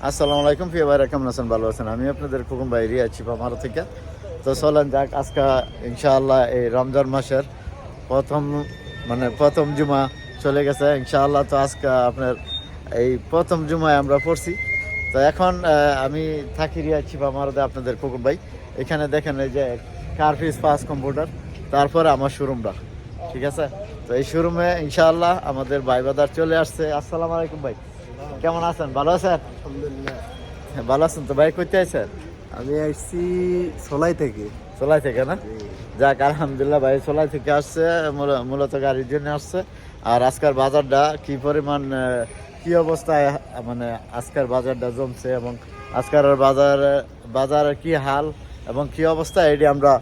আসসালামু আলাইকুম প্রিয় ভাইরা, কেমন আছেন? ভালো আছেন? আমি আপনাদের খোকন ভাই রিয়াছি পামারা থেকে। তো চলেন যাক, আজকে ইনশাআল্লাহ এই রমজান মাসের প্রথম জুমা চলে গেছে ইনশাআল্লাহ। তো আজকে আপনার এই প্রথম জুমায় আমরা পড়ছি। তো এখন আমি থাকি রিয়াছি পামারাতে, আপনাদের খোকন ভাই। এখানে দেখেন এই যে কার্ফিস পাস কম্পিউটার, তারপরে আমার শোরুমটা, ঠিক আছে? তো এই শোরুমে ইনশাআল্লাহ আমাদের ভাই বাদার চলে আসছে। আসসালামু আলাইকুম ভাই, কেমন আছেন? ভালো আছেন? আলহামদুলিল্লাহ। ভালো আছেন তো ভাই? কইতে আছেন? আমি আসছি সোলাই থেকে। সোলাই থেকে না? যাক আলহামদুলিল্লাহ, ভাই সোলাই থেকে আসছে, মূলত গাড়ির জন্য আসছে। আর আজকের বাজারটা কি পরিমাণ কি অবস্থায়, মানে আজকের বাজারটা জমছে এবং আজকের বাজারের কি হাল এবং কি অবস্থা, এটি আমরা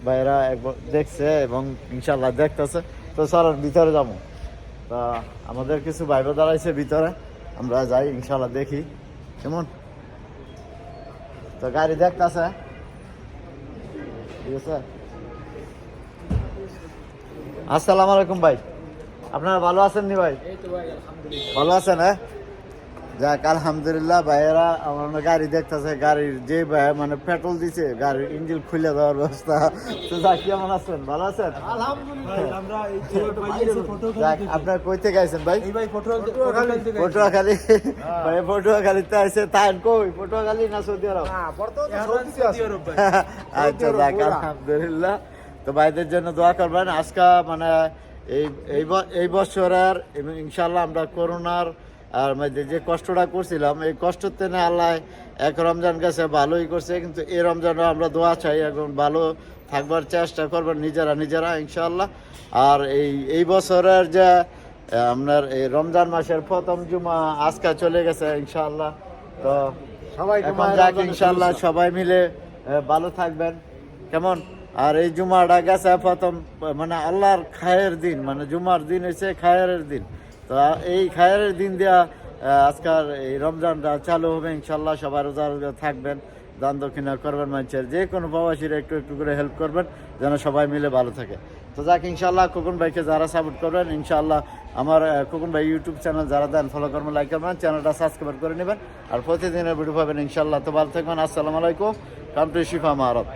ভাইরা একবার দেখছে এবং ইনশাল্লাহ দেখতেছে। তো চলেন ভিতরে যাবো। তা আমাদের কিছু ভাইবা দাঁড়াইছে ভিতরে, আমরা যাই ইনশাল্লাহ, দেখি কেমন। তো গাড়ি দেখতেছে, ঠিক আছে। আসসালামু আলাইকুম ভাই, আপনারা ভালো আছেন নি ভাই? ভালো আছেন? হ্যাঁ, যাক আলহামদুলিল্লাহ। ভাইয়েরা আমার গাড়ি দেখতেছে, গাড়ির যে ভাই মানে পেট্রোল দিছে, গাড়ির ইঞ্জিন খুলে দেওয়ার ব্যবস্থা। তো যাক, কেমন আছেন? ভালো আছেন? যাক, আপনার কই থেকে আইছেন ভাই? পটুয়াখালী। ভাই পটুয়াখালীতে আইছে, তাই কই পটুয়াখালী না সৌদি আরব? আচ্ছা, যাক আলহামদুলিল্লাহ। তো ভাইদের জন্য দোয়া করবেন। আজকে মানে এই বছরের ইনশাল্লাহ আমরা করোনার আর যে কষ্টটা করছিলাম, এই কষ্টের থেকে আল্লাহ এক রমজান গেছে, ভালোই করছে। কিন্তু এই রমজানও আমরা দোয়া চাই, এখন ভালো থাকবার চেষ্টা করবেন নিজেরা ইনশাল্লাহ। আর এই বছরের যে আপনার এই রমজান মাসের প্রথম জুমা আজকে চলে গেছে ইনশাল্লাহ। তো সবাই এখন যাক ইনশাল্লাহ, সবাই মিলে ভালো থাকবেন, কেমন? আর এই জুমাটা গেছে প্রথম, মানে আল্লাহর খায়ের দিন, মানে জুমার দিন হচ্ছে খায়ের দিন। তো এই খায়ের দিন দেওয়া আজকাল এই রমজানটা চালু হবে ইনশাল্লাহ। সবাই রোজা থাকবেন, দান দক্ষিণা করবেন, মানুষের যে কোনো প্রবাসীরা একটু একটু করে হেল্প করবেন, যেন সবাই মিলে ভালো থাকে। তো যাক ইনশাল্লাহ, খোকন ভাইকে যারা সাপোর্ট করবেন ইনশাল্লাহ, আমার খোকন ভাই ইউটিউব চ্যানেল যারা দেন ফলো করবেন, লাইক করবেন, চ্যানেলটা সাবস্ক্রাইব করে নেবেন, আর প্রতিদিনের ভিডিও পাবেন ইনশাল্লাহ। তো ভালো থাকবেন। আসসালামু আলাইকুম, কাম টু শিফা মারত।